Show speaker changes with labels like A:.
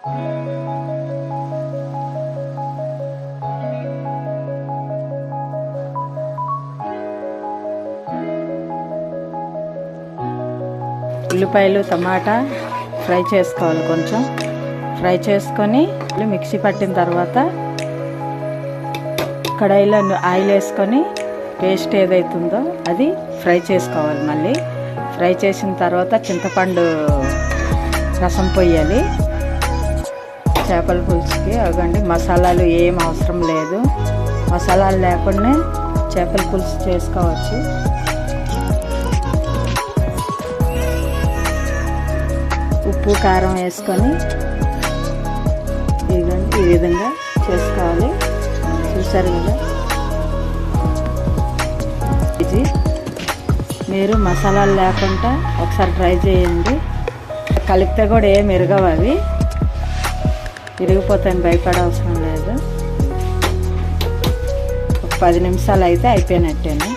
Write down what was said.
A: ఉల్లిపాయలు tomato fry చేసుకోవాలి. కొంచెం ఫ్రై చేసుకొని మిక్సీ పట్టిన తర్వాత కడాయిలో ఆయిల్ వేసుకొని పేస్ట్ ఏదైతుందో అది ఫ్రై చేసుకోవాలి. మళ్ళీ ఫ్రై చేసిన తర్వాత చింతపండు రసం పొయ్యాలి. చేపల పులుసుకి అవ్వండి, మసాలాలు ఏం అవసరం లేదు. మసాలాలు లేకుండా చేపల పులుసు చేసుకోవచ్చు. ఉప్పు కారం వేసుకొని ఇదండి ఈ విధంగా చేసుకోవాలి. చూసారు కదా, ఇది మీరు మసాలాలు లేకుండా ఒకసారి ట్రై చేయండి. కలిపితే కూడా ఏం ఇరగవు, అవి ఇరిగిపోతాయని భయపడవసరం లేదు. ఒక 10 నిమిషాలు అయితే అయిపోయినట్టేనే.